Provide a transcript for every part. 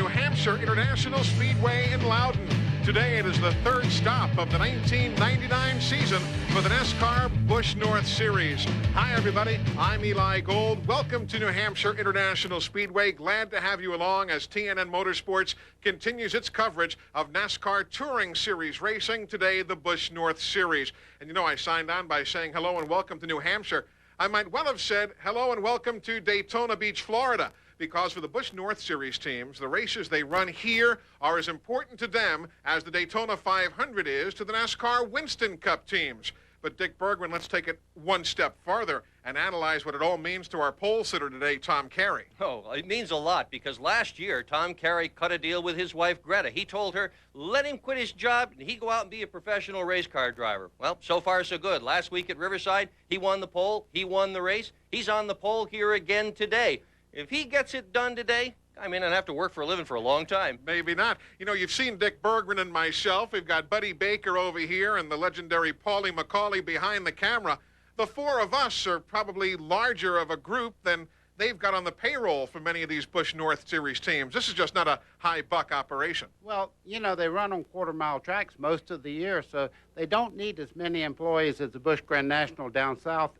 New Hampshire International Speedway in Loudon. Today it is the third stop of the 1999 season for the NASCAR Busch North Series. Hi everybody, I'm Eli Gold. Welcome to New Hampshire International Speedway. Glad to have you along as TNN Motorsports continues its coverage of NASCAR Touring Series racing. Today, the Busch North Series. And you know, I signed on by saying hello and welcome to New Hampshire. I might well have said hello and welcome to Daytona Beach, Florida, because for the Busch North Series teams, the races they run here are as important to them as the Daytona 500 is to the NASCAR Winston Cup teams. But Dick Bergman, let's take it one step farther and analyze what it all means to our pole sitter today, Tom Carey. Oh, it means a lot, because last year, Tom Carey cut a deal with his wife, Greta. He told her, let him quit his job and he'd go out and be a professional race car driver. Well, so far so good. Last week at Riverside, he won the pole, he won the race. He's on the pole here again today. If he gets it done today, I mean, I'd have to work for a living for a long time. Maybe not. You know, you've seen Dick Bergman and myself. We've got Buddy Baker over here and the legendary Paulie McCauley behind the camera. The four of us are probably larger of a group than they've got on the payroll for many of these Busch North Series teams. This is just not a high-buck operation. Well, you know, they run on quarter-mile tracks most of the year, so they don't need as many employees as the Busch Grand National down south.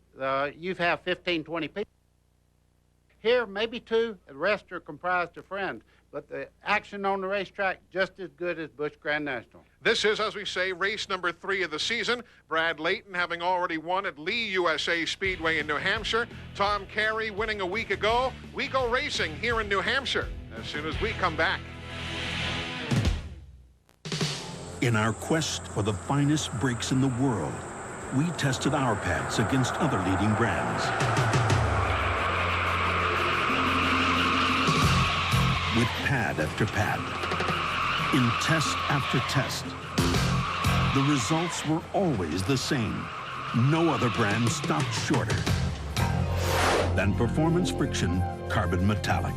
You have 15, 20 people. Here, maybe two, the rest are comprised of friends. But the action on the racetrack, just as good as Busch Grand National. This is, as we say, race number 3 of the season. Brad Layton having already won at Lee USA Speedway in New Hampshire. Tom Carey winning a week ago. We go racing here in New Hampshire as soon as we come back. In our quest for the finest brakes in the world, we tested our pads against other leading brands. With pad after pad, in test after test, the results were always the same. No other brand stopped shorter than Performance Friction Carbon Metallic,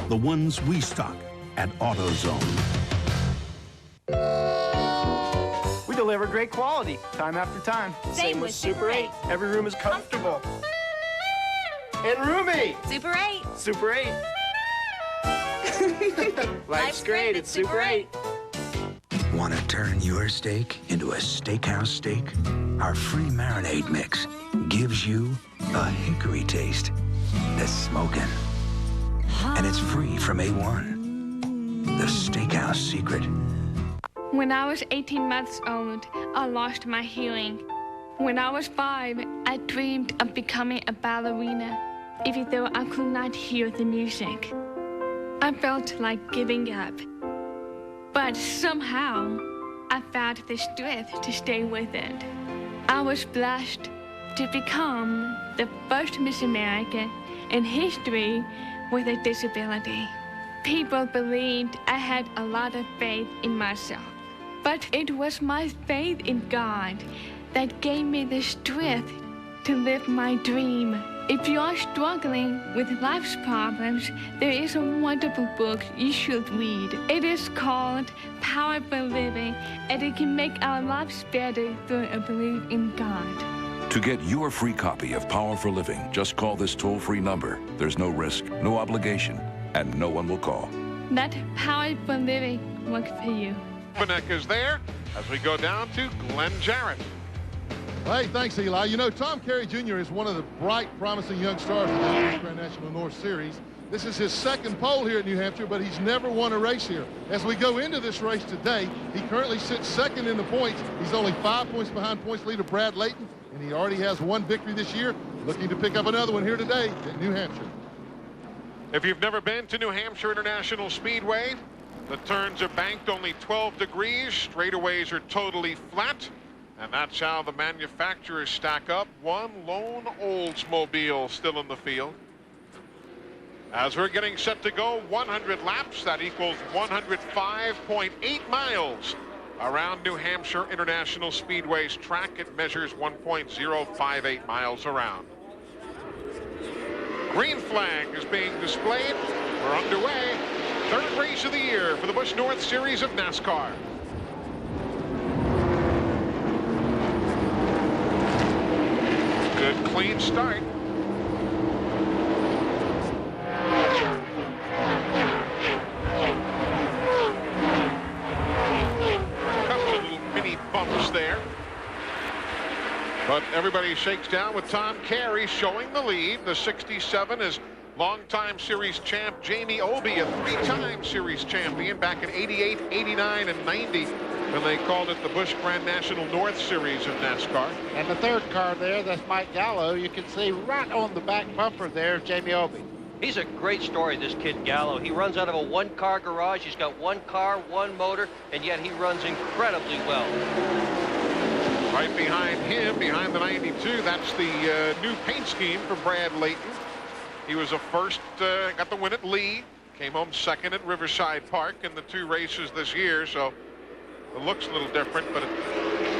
the ones we stock at AutoZone. We deliver great quality, time after time. Same with Super 8. Every room is comfortable. And roomy. Super 8. Super 8. Life's great at Super 8. Want to turn your steak into a steakhouse steak? Our free marinade mix gives you a hickory taste that's smoking. And it's free from A1, the steakhouse secret. When I was 18 months old, I lost my hearing. When I was 5, I dreamed of becoming a ballerina, even though I could not hear the music. I felt like giving up, but somehow I found the strength to stay with it. I was blessed to become the first Miss America in history with a disability. People believed I had a lot of faith in myself, but it was my faith in God that gave me the strength to live my dream. If you are struggling with life's problems, there is a wonderful book you should read. It is called Powerful Living, and it can make our lives better through a belief in God. To get your free copy of Powerful Living, just call this toll-free number. There's no risk, no obligation, and no one will call. Let Powerful Living work for you. Benek is there as we go down to Glenn Jarrett. Hey, thanks, Eli. You know, Tom Carey Jr. is one of the bright, promising young stars of the Busch Grand National North Series. This is his second pole here at New Hampshire, but he's never won a race here. As we go into this race today, he currently sits second in the points. He's only 5 points behind points leader Brad Layton, and he already has one victory this year, looking to pick up another one here today at New Hampshire. If you've never been to New Hampshire International Speedway, the turns are banked only 12 degrees, straightaways are totally flat. And that's how the manufacturers stack up. One lone Oldsmobile still in the field. As we're getting set to go 100 laps, that equals 105.8 miles around New Hampshire International Speedway's track. It measures 1.058 miles around. Green flag is being displayed. We're underway. Third race of the year for the Busch North Series of NASCAR. Good clean start. But everybody shakes down with Tom Carey showing the lead. The 67 is longtime series champ Jamie Obey, a 3-time series champion back in 88, 89, and 90. And they called it the Busch Grand National North Series of NASCAR. And the third car there, that's Mike Gallo. You can see right on the back bumper there is Jamie Obey. He's a great story, this kid Gallo. He runs out of a one-car garage. He's got one car, one motor, and yet he runs incredibly well. Right behind him, behind the 92, that's the new paint scheme for Brad Layton. He was a first, got the win at Lee, came home second at Riverside Park in the 2 races this year, so it looks a little different, but it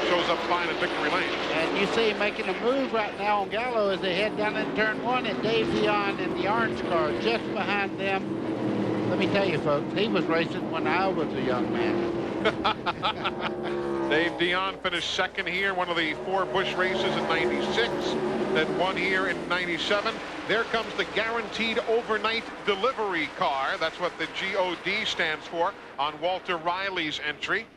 shows up fine at Victory Lane. And you see him making a move right now on Gallo as they head down in turn 1, and Dave Dion in the orange car just behind them. Let me tell you, folks, he was racing when I was a young man. Dave Dion finished second here, one of the 4 Busch races in 96, then won here in 97. There comes the Guaranteed Overnight Delivery car. That's what the GOD stands for on Walter Riley's entry.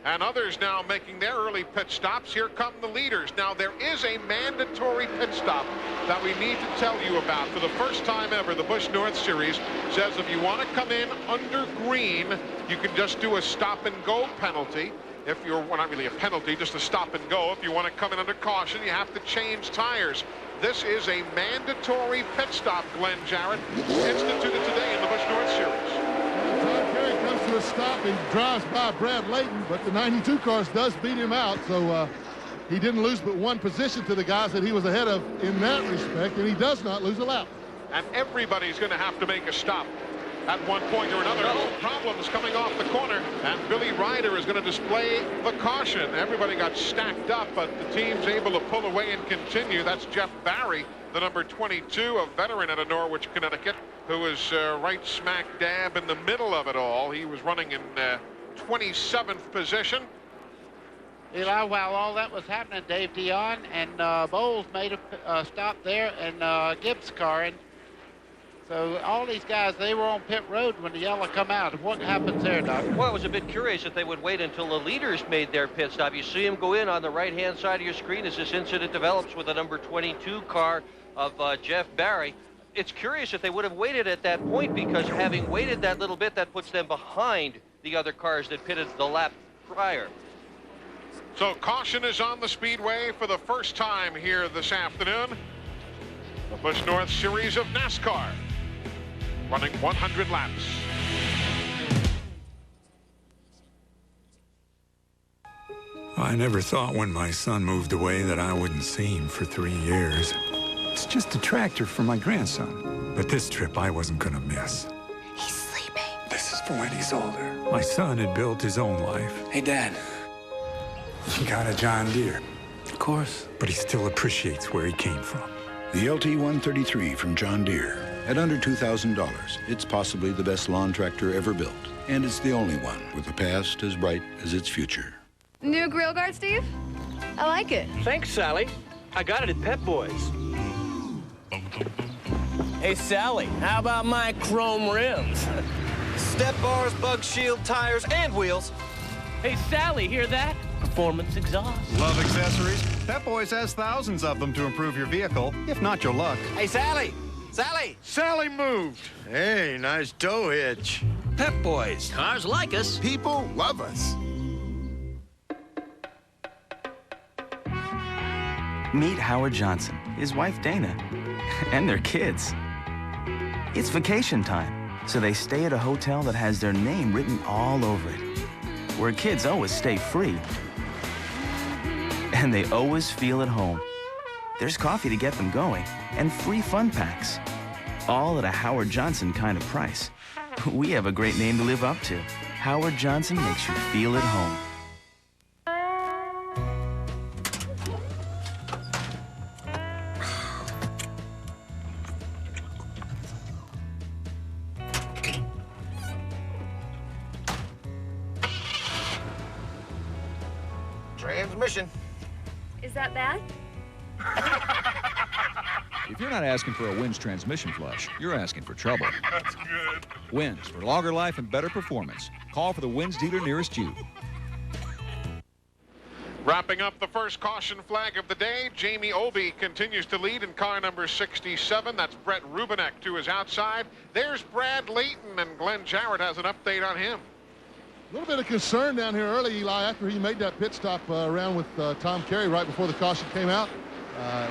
And others now making their early pit stops. Here come the leaders. Now, there is a mandatory pit stop that we need to tell you about. For the first time ever, the Busch North Series says if you want to come in under green, you can just do a stop-and-go penalty. If you're, well, not really a penalty, just a stop-and-go. If you want to come in under caution, you have to change tires. This is a mandatory pit stop, Glenn Jarrett, instituted today in the Busch North Series. Comes to a stop and drives by Brad Layton, but the 92 cars does beat him out, so he didn't lose but 1 position to the guys that he was ahead of in that respect, and he does not lose a lap. And everybody's going to have to make a stop at one point or another. No problems coming off the corner, and Billy Ryder is going to display the caution. Everybody got stacked up, but the team's able to pull away and continue. That's Jeff Barry, the number 22, a veteran out of Norwich, Connecticut, who is right smack dab in the middle of it all. He was running in 27th position. Eli, while all that was happening, Dave Dion and Bowles made a stop there in Gibbs' car. And so all these guys, they were on pit road when the yellow come out. What happens there, Doc? Well, I was a bit curious that they would wait until the leaders made their pit stop. You see them go in on the right-hand side of your screen as this incident develops with the number 22 car of Jeff Barry. It's curious if they would have waited at that point, because having waited that little bit, that puts them behind the other cars that pitted the lap prior. So caution is on the speedway for the first time here this afternoon. The Busch North Series of NASCAR, running 100 laps. I never thought when my son moved away that I wouldn't see him for 3 years. It's just a tractor for my grandson. But this trip I wasn't gonna miss. He's sleeping. This is for when he's older. My son had built his own life. Hey, Dad. He got a John Deere. Of course. But he still appreciates where he came from. The LT-133 from John Deere. At under $2,000, it's possibly the best lawn tractor ever built. And it's the only one with a past as bright as its future. New grill guard, Steve? I like it. Thanks, Sally. I got it at Pep Boys. Hey, Sally, how about my chrome rims? Step bars, bug shield, tires, and wheels. Hey, Sally, hear that? Performance exhaust. Love accessories? Pep Boys has thousands of them to improve your vehicle, if not your luck. Hey, Sally! Sally! Sally moved. Hey, nice tow hitch. Pep Boys. Cars like us. People love us. Meet Howard Johnson, his wife Dana, and their kids. It's vacation time, so they stay at a hotel that has their name written all over it, where kids always stay free, and they always feel at home. There's coffee to get them going, and free fun packs, all at a Howard Johnson kind of price. We have a great name to live up to. Howard Johnson makes you feel at home. Transmission. Is that bad? If you're not asking for a Winch transmission flush, you're asking for trouble. That's good. Winch, for longer life and better performance. Call for the Winch dealer nearest you. Wrapping up the first caution flag of the day, Jamie Obey continues to lead in car number 67. That's Brett Rubinek to his outside. There's Brad Layton, and Glenn Jarrett has an update on him. A little bit of concern down here early, Eli, after he made that pit stop around with Tom Carey right before the caution came out.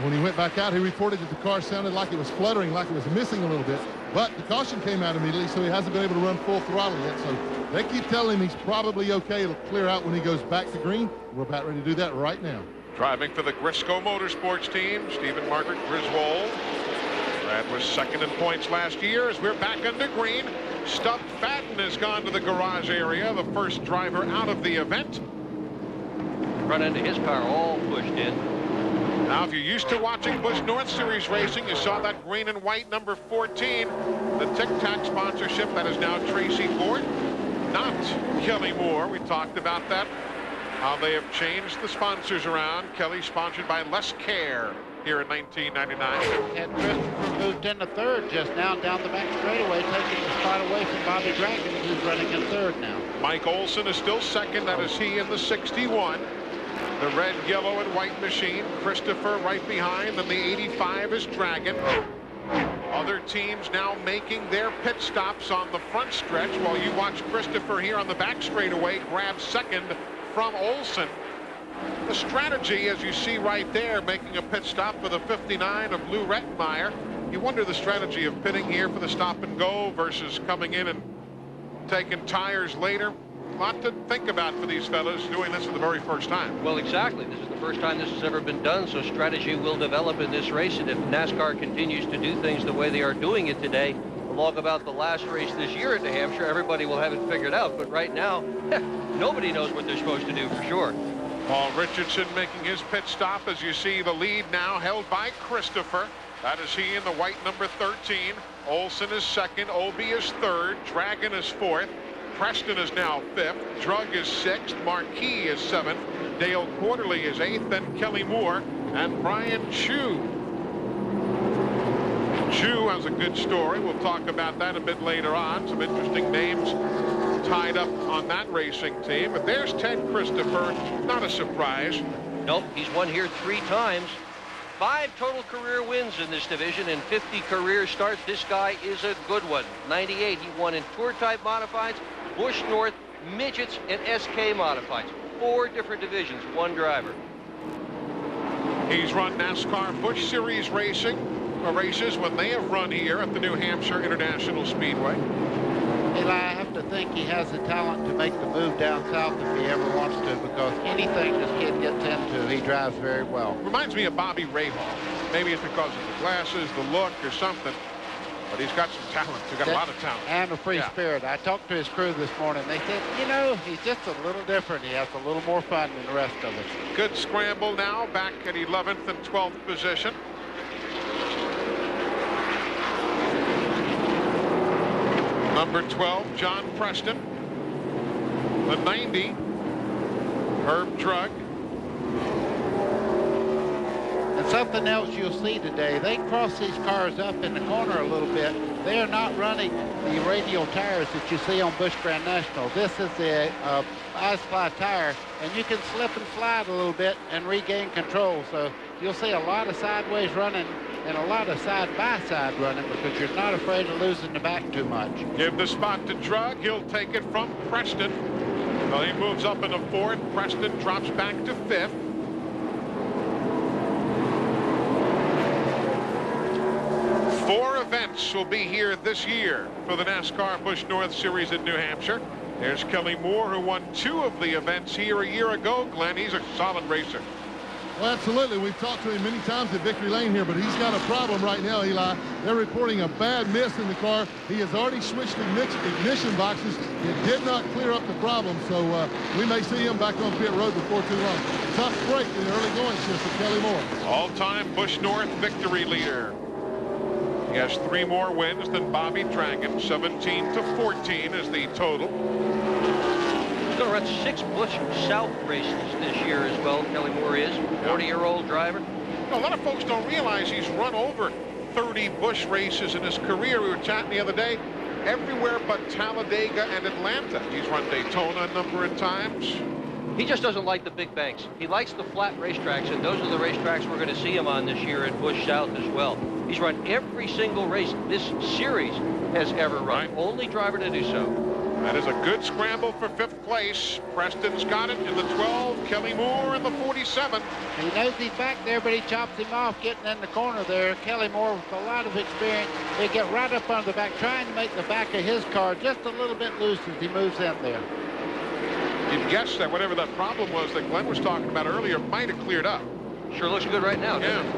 When he went back out, he reported that the car sounded like it was fluttering, like it was missing a little bit. But the caution came out immediately, so he hasn't been able to run full throttle yet. So they keep telling him he's probably okay. It'll clear out when he goes back to green. We're about ready to do that right now. Driving for the Grisco Motorsports team, Stephen Margaret Griswold. Brad was second in points last year as we're back under green. Stubb Fadden has gone to the garage area, the first driver out of the event. Front end of his car all pushed in. Now, if you're used to watching Busch North Series racing, you saw that green and white number 14, the Tic Tac sponsorship. That is now Tracy Ford, not Kelly Moore. We talked about that, how they have changed the sponsors around. Kelly sponsored by Less Care here in 1999. And Christopher moved into third just now down the back straightaway, taking the spot away from Bobby Dragon, who's running in third now. Mike Olson is still second. That is he in the 61. The red, yellow, and white machine. Christopher right behind. Then the 85 is Dragon. Other teams now making their pit stops on the front stretch while you watch Christopher here on the back straightaway grab second from Olson. The strategy, as you see right there, making a pit stop for the 59 of Lou Rettenmeyer. You wonder the strategy of pitting here for the stop and go versus coming in and taking tires later. A lot to think about for these fellas doing this for the very first time. Well, exactly. This is the first time this has ever been done, so strategy will develop in this race. And if NASCAR continues to do things the way they are doing it today, along about the last race this year at New Hampshire, everybody will have it figured out. But right now, nobody knows what they're supposed to do for sure. Paul Richardson making his pit stop as you see the lead now held by Christopher. That is he in the white number 13. Olson is second. Obey is third. Dragon is fourth. Preston is now fifth. Drug is sixth. Marquis is seventh. Dale Quarterly is eighth. Then Kelly Moore and Brian Chu. Chu has a good story. We'll talk about that a bit later on. Some interesting names tied up on that racing team. But there's Ted Christopher. Not a surprise. Nope, he's won here 3 times. 5 total career wins in this division and 50 career starts. This guy is a good one. 98, he won in Tour Type Modifieds, Busch North, Midgets, and SK Modifieds. 4 different divisions, 1 driver. He's run NASCAR Busch Series races when they have run here at the New Hampshire International Speedway. Eli, I have to think he has the talent to make the move down south if he ever wants to, because anything this kid gets into, he drives very well. Reminds me of Bobby Rahal. Maybe it's because of the glasses, the look, or something. But he's got some talent. He's got a lot of talent. And a free spirit. I talked to his crew this morning. They said, you know, he's just a little different. He has a little more fun than the rest of us. Good scramble now, back at 11th and 12th position. Number 12, John Preston. The 90, Herb Drug. And something else you'll see today, they cross these cars up in the corner a little bit. They are not running the radial tires that you see on Busch Grand National. This is the I-Supply tire, and you can slip and slide a little bit and regain control. So you'll see a lot of sideways running and a lot of side-by-side running because you're not afraid of losing the back too much. Give the spot to Drug. He'll take it from Preston. Well, he moves up into 4th. Preston drops back to 5th. Four events will be here this year for the NASCAR Busch North Series in New Hampshire. There's Kelly Moore, who won 2 of the events here a year ago. Glenn, he's a solid racer. Well, absolutely. We've talked to him many times at Victory Lane here, but he's got a problem right now, Eli. They're reporting a bad miss in the car. He has already switched ignition boxes. It did not clear up the problem, so we may see him back on pit road before too long. Tough break in the early going shift for Kelly Moore. All-time Busch North victory leader. He has 3 more wins than Bobby Dragon. 17 to 14 is the total. He's going to run 6 Busch South races this year as well. Kelly Moore is 40-year-old driver. A lot of folks don't realize he's run over 30 Busch races in his career. We were chatting the other day. Everywhere but Talladega and Atlanta. He's run Daytona a number of times. He just doesn't like the big banks. He likes the flat racetracks, and those are the racetracks we're going to see him on this year at Busch South as well. He's run every single race this series has ever run. Only driver to do so. That is a good scramble for 5th place. Preston's got it in the 12. Kelly Moore in the 47. He knows he's back there, but he chops him off getting in the corner there. Kelly Moore with a lot of experience. They get right up on the back, trying to make the back of his car just a little bit loose as he moves in there. You'd guess that whatever that problem was that Glenn was talking about earlier might have cleared up. Sure looks good right now, doesn't it?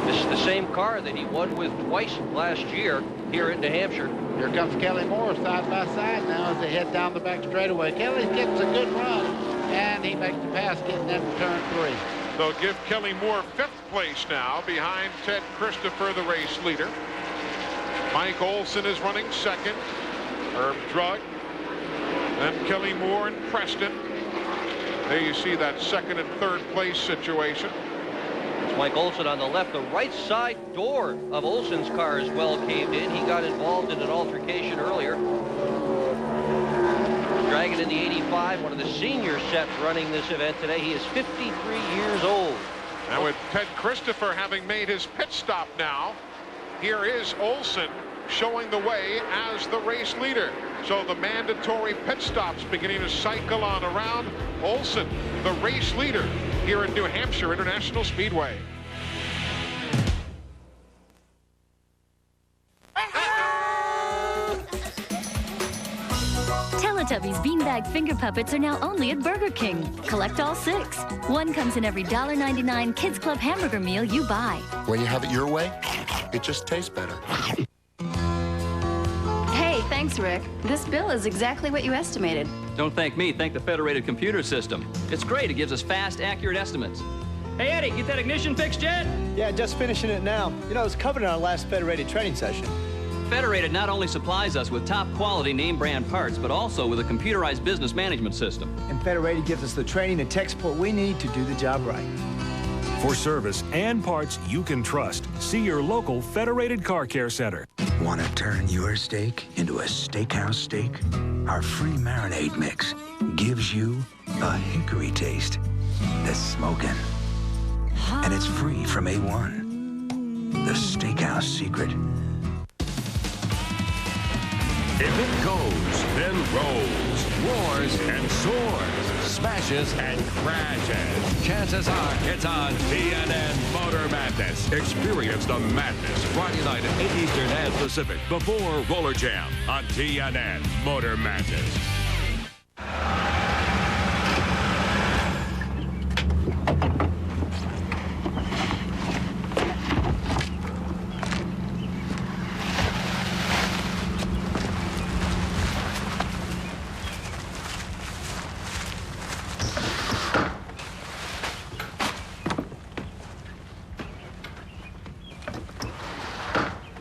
This is the same car that he won with twice last year here in New Hampshire. Here comes Kelly Moore side by side now as they head down the back straightaway. Kelly gets a good run, and he makes the pass getting into turn 3. They'll give Kelly Moore 5th place now behind Ted Christopher, the race leader. Mike Olson is running 2nd. Herb Drug, then Kelly Moore and Preston. There you see that 2nd and 3rd place situation. It's Mike Olson on the left. The right side door of Olson's car is well caved in. He got involved in an altercation earlier. Dragging in the 85, one of the senior sets running this event today. He is 53 years old. And with Ted Christopher having made his pit stop now, here is Olson showing the way as the race leader. So the mandatory pit stops beginning to cycle on around. Olson, the race leader here at New Hampshire International Speedway. Teletubbies beanbag finger puppets are now only at Burger King. Collect all 6. One comes in every $1.99 Kids Club hamburger meal you buy. When you have it your way, it just tastes better. Hey, thanks, Rick. This bill is exactly what you estimated. Don't thank me, thank the Federated Computer System. It's great, it gives us fast, accurate estimates. Hey, Eddie, get that ignition fixed yet? Yeah, just finishing it now. You know, it was covered in our last Federated training session. Federated not only supplies us with top quality name brand parts, but also with a computerized business management system. And Federated gives us the training and tech support we need to do the job right. For service and parts you can trust, see your local Federated Car Care Center. Want to turn your steak into a steakhouse steak? Our free marinade mix gives you a hickory taste that's smoking. And it's free from A1, the steakhouse secret. If it goes, then rolls, roars and soars, smashes and crashes. Chances are it's on TNN Motor Madness. Experience the madness Friday night at 8 Eastern and Pacific before Roller Jam on TNN Motor Madness.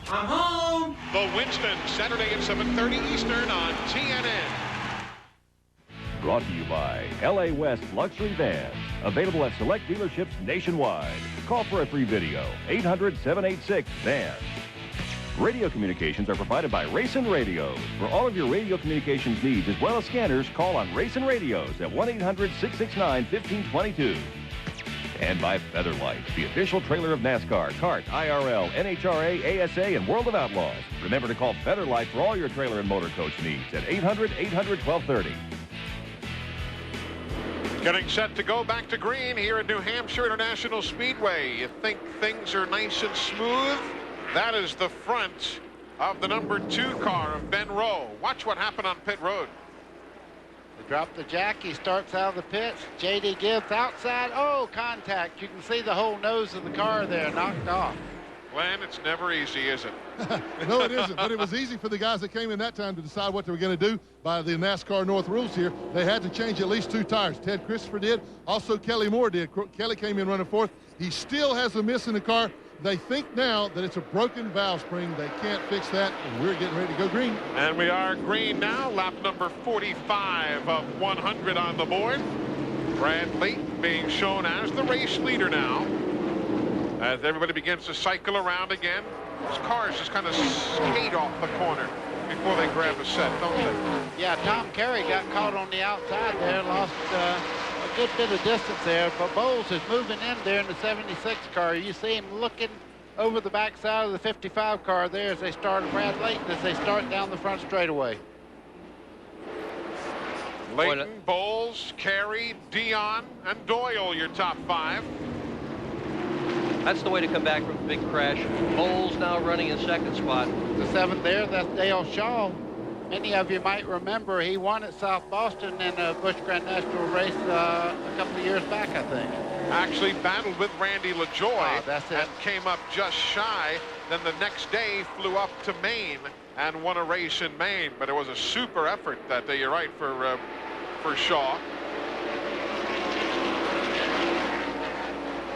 I'm home. The Winston, Saturday at 7:30 Eastern on TNN. Brought to you by LA West Luxury Vans. Available at select dealerships nationwide. Call for a free video. 800-786-VANS. Radio communications are provided by Racing Radios. For all of your radio communications needs as well as scanners, call on Racing Radios at 1-800-669-1522. And by Featherlight, the official trailer of NASCAR, CART, IRL, NHRA, ASA, and World of Outlaws. Remember to call Featherlight for all your trailer and motor coach needs at 800-800-1230. Getting set to go back to green here at New Hampshire International Speedway. You think things are nice and smooth? That is the front of the number 2 car of Ben Rowe. Watch what happened on pit road. They drop the jack. He starts out of the pits. J.D. Gibbs outside. Oh, contact. You can see the whole nose of the car there knocked off. Glenn, it's never easy, is it? No, it isn't, but it was easy for the guys that came in that time to decide what they were going to do by the NASCAR North rules here. They had to change at least 2 tires. Ted Christopher did. Also, Kelly Moore did. Kelly came in running 4th. He still has a miss in the car. They think now that it's a broken valve spring. They can't fix that, and we're getting ready to go green. And we are green now. Lap number 45 of 100 on the board. Brad Layton being shown as the race leader now. As everybody begins to cycle around again. Those cars just kind of skate off the corner. before they grab a set, don't they? Yeah, Tom Carey got caught on the outside there, lost a good bit of distance there, but Bowles is moving in there in the 76 car. You see him looking over the backside of the 55 car there as they start Brad Layton as they start down the front straightaway. Layton, Bowles, Carey, Dion, and Doyle, your top 5. That's the way to come back from a big crash. Bowles now running in second spot. The 7th there, that's Dale Shaw. Many of you might remember he won at South Boston in a Busch Grand National race a couple of years back, I think. Actually battled with Randy LaJoie and came up just shy. Then the next day flew up to Maine and won a race in Maine. But it was a super effort that day, you're right, for Shaw.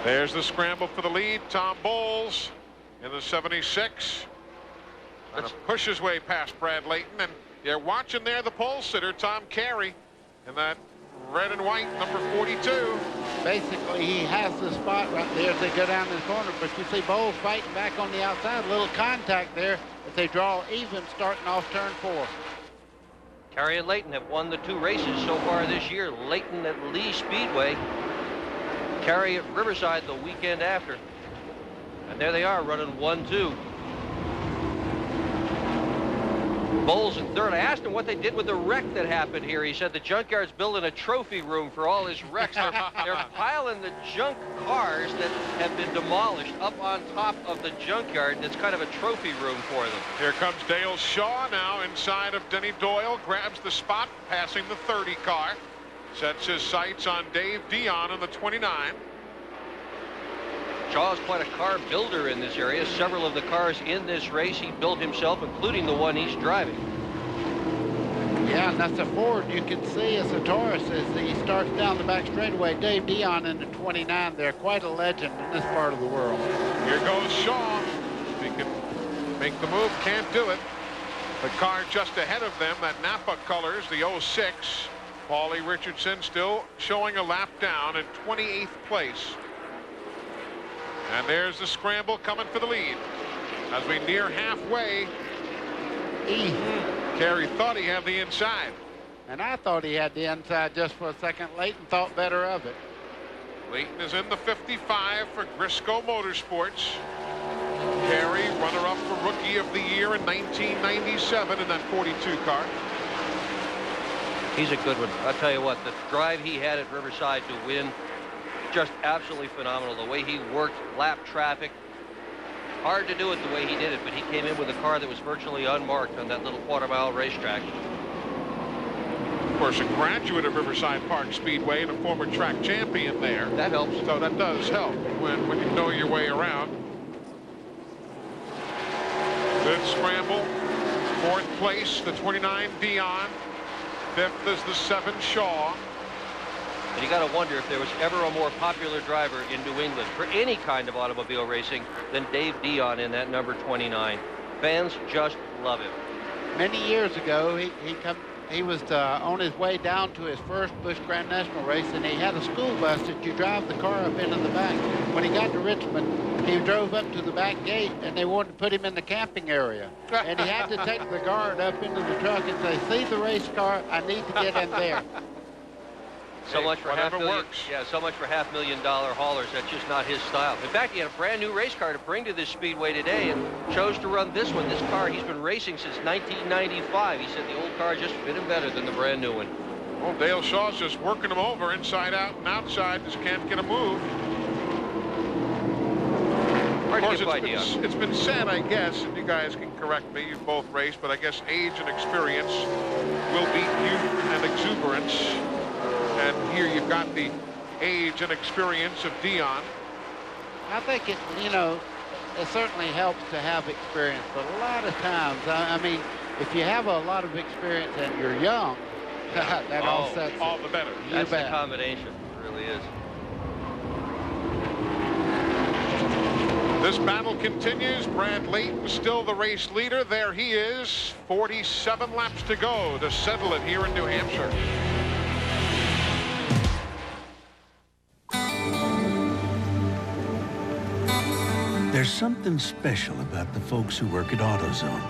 There's the scramble for the lead. Tom Bowles in the 76. Kind of push his way past Brad Layton. And you're watching there the pole sitter, Tom Carey, in that red and white, number 42. Basically, he has the spot right there as they go down in the corner. But you see Bowles fighting back on the outside. A little contact there as they draw even starting off turn 4. Carey and Layton have won the 2 races so far this year. Layton at Lee Speedway. Carey at Riverside the weekend after. And there they are running 1-2. Bowles in third. I asked him what they did with the wreck that happened here. He said the junkyard's building a trophy room for all his wrecks. They're piling the junk cars that have been demolished up on top of the junkyard. It's kind of a trophy room for them. Here comes Dale Shaw now inside of Denny Doyle. Grabs the spot, passing the 30 car. Sets his sights on Dave Dion in the 29. Shaw's quite a car builder in this area. Several of the cars in this race he built himself, including the one he's driving. Yeah, and that's a Ford. You can see it's a Taurus as he starts down the back straightaway. Dave Dion in the 29 there. Quite a legend in this part of the world. Here goes Shaw. He can make the move, can't do it. The car just ahead of them, that Napa colors, the 06. Paulie Richardson still showing a lap down in 28th place. And there's the scramble coming for the lead. As we near halfway, Carey thought he had the inside. And I thought he had the inside just for a second. Layton thought better of it. Layton is in the 55 for Briscoe Motorsports. Carey, runner-up for Rookie of the Year in 1997 in that 42 car. He's a good one. I'll tell you what, the drive he had at Riverside to win, just absolutely phenomenal. The way he worked lap traffic. Hard to do it the way he did it, but he came in with a car that was virtually unmarked on that little quarter-mile racetrack. Of course, a graduate of Riverside Park Speedway and a former track champion there. That helps. So that does help when you know your way around. Good scramble. 4th place, the 29 Dion. 5th is the 7 Shaw. And you got to wonder if there was ever a more popular driver in New England for any kind of automobile racing than Dave Dion in that number 29. Fans just love him. Many years ago, he was on his way down to his first Busch Grand National race, and he had a school bus that you drive the car up into the back. When he got to Richmond, he drove up to the back gate, and they wanted to put him in the camping area. And he had to take the guard up into the truck and say, "See the race car? I need to get in there." So much for so much for $500,000 haulers. That's just not his style. In fact, he had a brand new race car to bring to this speedway today and chose to run this one. This car he's been racing since 1995. He said the old car just fit him better than the brand new one. Well, Dale Shaw's just working him over inside out and outside. Just can't get a move. Of course, it's been said, I guess, and you guys can correct me, you've both raced, but I guess age and experience will beat youth and exuberance. And here you've got the age and experience of Dion. I think it certainly helps to have experience, but a lot of times, I mean, if you have a lot of experience and you're young, that offsets it. All the better. That's the combination. It really is. This battle continues. Brad Layton still the race leader. There he is. 47 laps to go to settle it here in New Hampshire. There's something special about the folks who work at AutoZone.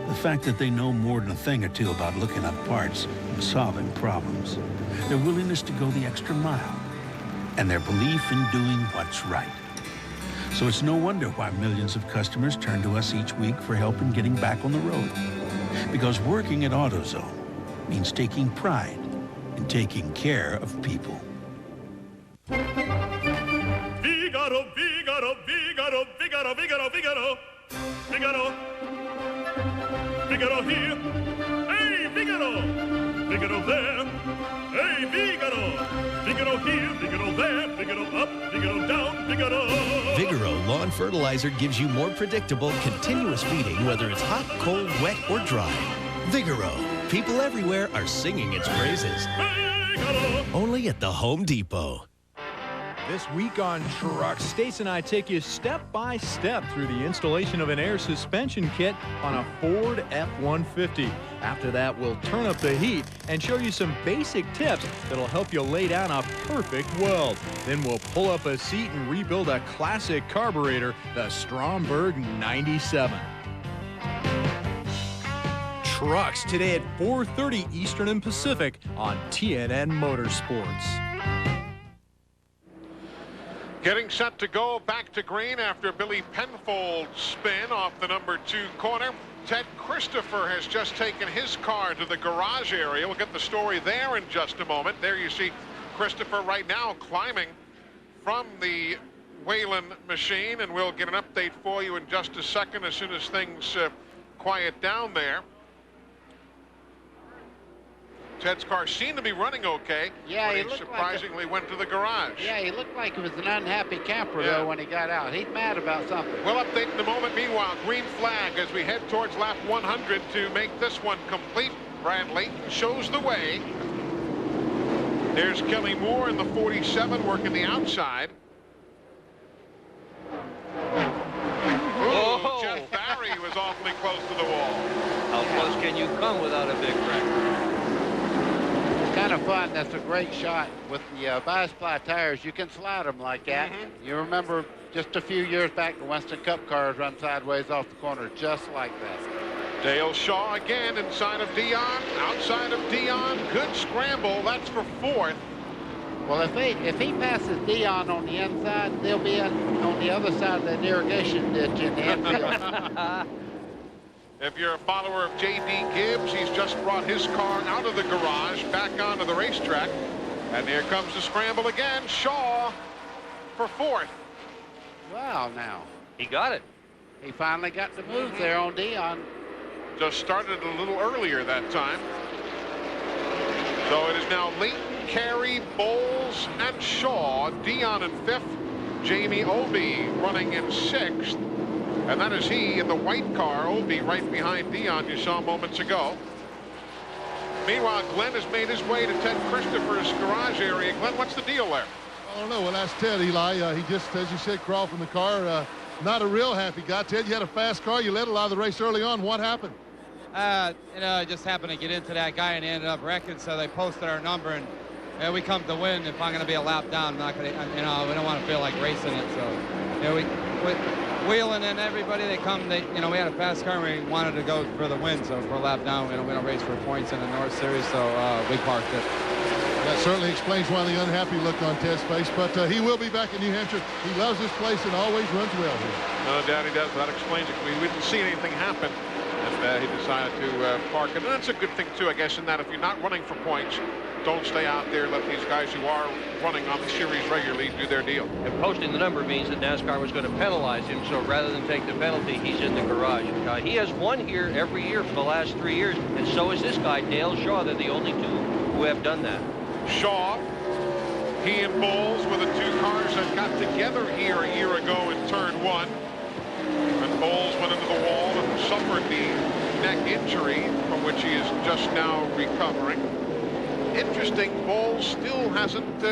The fact that they know more than a thing or two about looking up parts and solving problems. Their willingness to go the extra mile. And their belief in doing what's right. So it's no wonder why millions of customers turn to us each week for help in getting back on the road. Because working at AutoZone means taking pride in taking care of people. Vigaro, Vigaro, Vigaro, Vigaro, Vigaro, Vigaro. Vigaro. Vigaro here. Hey, Vigaro. Vigaro there. Hey, Vigaro. Vigaro here, Vigaro there, Vigaro up, Vigaro down, Vigaro. Vigaro Lawn Fertilizer gives you more predictable, continuous feeding, whether it's hot, cold, wet, or dry. Vigaro. People everywhere are singing its praises. Vigaro. Only at the Home Depot. This week on Trucks, Stace and I take you step by step through the installation of an air suspension kit on a Ford F-150. After that, we'll turn up the heat and show you some basic tips that'll help you lay down a perfect weld. Then we'll pull up a seat and rebuild a classic carburetor, the Stromberg 97. Trucks today at 4:30 Eastern and Pacific on TNN Motorsports. Getting set to go back to green after Billy Penfold's spin off the number 2 corner. Ted Christopher has just taken his car to the garage area. We'll get the story there in just a moment. There you see Christopher right now climbing from the Whelen machine, and we'll get an update for you in just a second as soon as things quiet down there. Ted's car seemed to be running okay. Yeah, he surprisingly went to the garage. Yeah, he looked like he was an unhappy camper, though, when he got out. He's mad about something. We'll update in a moment. Meanwhile, green flag as we head towards lap 100 to make this one complete. Brad Layton shows the way. There's Kelly Moore in the 47 working the outside. Whoa. Jeff Barry was awfully close to the wall. How close can you come without a big wreck? Kind of fun. That's a great shot with the bi-sply tires. You can slide them like that. You remember just a few years back the Winston Cup cars run sideways off the corner just like that. Dale Shaw again inside of Dion, outside of Dion. Good scramble. That's for 4th. Well, if he passes Dion on the inside, they'll be on the other side of that irrigation ditch in the infield. If you're a follower of J.D. Gibbs, he's just brought his car out of the garage back onto the racetrack. And here comes the scramble again. Shaw for 4th. Wow, now. He got it. He finally got the move there on Dion. Just started a little earlier that time. So it is now Layton, Carey, Bowles, and Shaw. Dion in 5th. Jamie Obey running in 6th. And that is he in the white car, Obey right behind Dion, you saw moments ago. Meanwhile, Glenn has made his way to Ted Christopher's garage area. Glenn, what's the deal there? I don't know. Well, that's Ted, Eli. He just, as you said, crawled from the car. Not a real happy guy. Ted, you had a fast car. You led a lot of the race early on. What happened? I just happened to get into that guy and he ended up wrecking, so they posted our number, and we come to win. If I'm going to be a lap down, I'm not going to, we don't want to feel like racing it. So, we Wheeling and everybody, they come, we had a fast car and we wanted to go for the win. So for a lap down, we don't race for points in the North Series, so we parked it. That certainly explains why the unhappy look on Ted's face, but he will be back in New Hampshire. He loves this place and always runs well here. No doubt he does. That explains it. We didn't see anything happen, and he decided to park it. And that's a good thing, too, I guess, in that if you're not running for points, don't stay out there. Let these guys who are running on the series regularly do their deal. And posting the number means that NASCAR was going to penalize him, so rather than take the penalty, he's in the garage. He has won here every year for the last 3 years, and so is this guy, Dale Shaw. They're the only 2 who have done that. Shaw, he and Bowles were the 2 cars that got together here a year ago in turn 1. And Bowles went into the wall and suffered the neck injury from which he is just now recovering. Interesting, Bowles still hasn't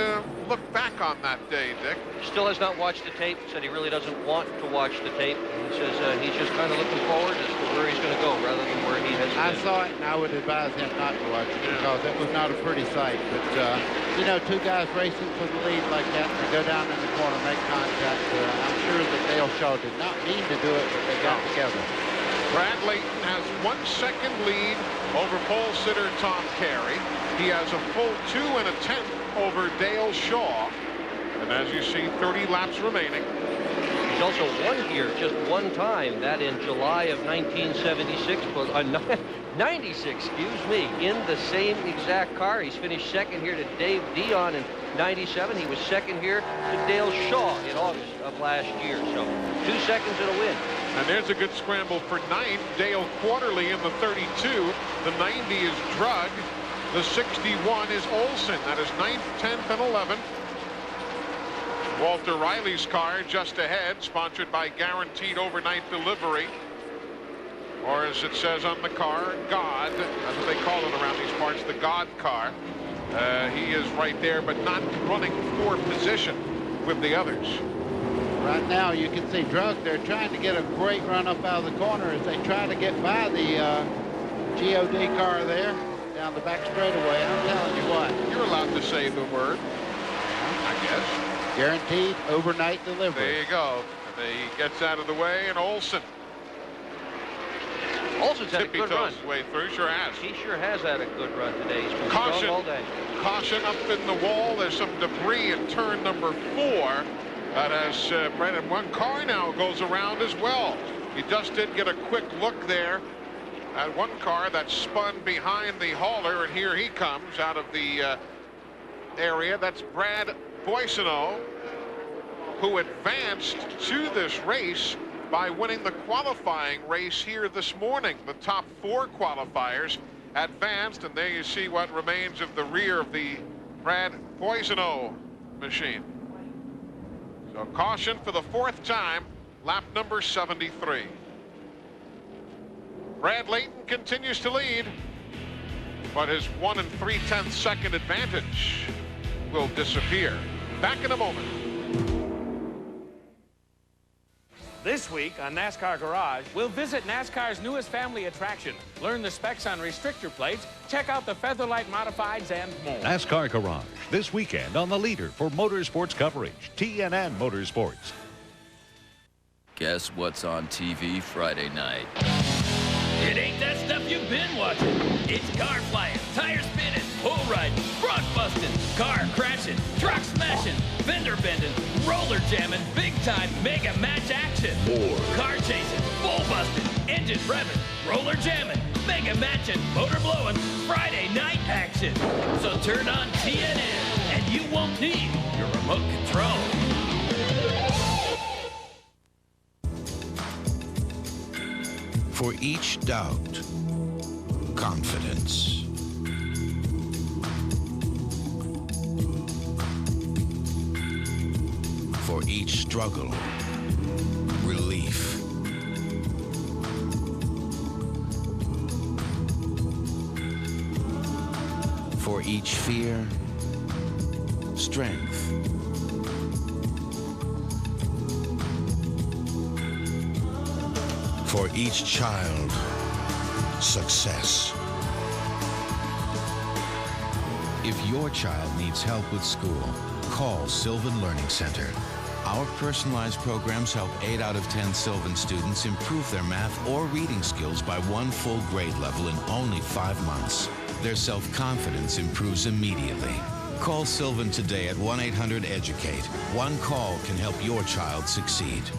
looked back on that day, Dick. Still has not watched the tape. Said he really doesn't want to watch the tape. He says he's just kind of looking forward as to where he's going to go rather than where he has been. I saw it, and I would advise him not to watch it because it was not a pretty sight. But, 2 guys racing for the lead like that, to go down in the corner, make contact. I'm sure that Dale Shaw did not mean to do it, but they got together. Brad Layton has 1 second lead over pole sitter Tom Carey. He has a full 2 1/10 over Dale Shaw. And as you see, 30 laps remaining. He's also won here just one time, that in July of 1976, 96, excuse me, in the same exact car. He's finished second here to Dave Dion in 97. He was second here to Dale Shaw in August of last year. So 2 seconds and a win. And there's a good scramble for 9th. Dale Quarterly in the 32. The 90 is Drug. The 61 is Olson. That is 9th, 10th, and 11th. Walter Riley's car just ahead, sponsored by Guaranteed Overnight Delivery. Or as it says on the car, God. That's what they call it around these parts, the God car. He is right there, but not running for position with the others. Right now, you can see Drug. They're trying to get a great run up out of the corner as they try to get by the GOD car there down the back straightaway. I'm telling you what. You're allowed to say the word, I guess. Guaranteed Overnight Delivery. There you go. And he gets out of the way, and Olson. Olson's had a good run. His way through, sure has. He sure has had a good run today. He's been Caution, strong all day. Caution up in the wall. There's some debris in turn number 4. That has Brennan. One car now goes around as well. He just did get a quick look there at one car that spun behind the hauler, and here he comes out of the area. That's Brad Boissonneau, who advanced to this race by winning the qualifying race here this morning. The top 4 qualifiers advanced, and there you see what remains of the rear of the Brad Boissonneau machine. So caution for the 4th time, lap number 73. Brad Layton continues to lead, but his 1 3/10 second advantage will disappear. Back in a moment. This week on NASCAR Garage, we'll visit NASCAR's newest family attraction, learn the specs on restrictor plates, check out the Featherlight Modifieds, and more. NASCAR Garage, this weekend on the leader for motorsports coverage, TNN Motorsports. Guess what's on TV Friday night? It ain't that stuff you've been watching. It's car flying, tire spinning, bull riding, front busting, car crashing, truck smashing, fender bending, roller jamming, big time mega match action. More. Car chasing, bull busting, engine revving, roller jamming, mega match and motor blowing, Friday night action. So turn on TNN and you won't need your remote control. For each doubt, confidence. For each struggle, relief. For each fear, strength. For each child, success. If your child needs help with school, call Sylvan Learning Center. Our personalized programs help 8 out of 10 Sylvan students improve their math or reading skills by 1 full grade level in only 5 months. Their self-confidence improves immediately. Call Sylvan today at 1-800-EDUCATE. One call can help your child succeed.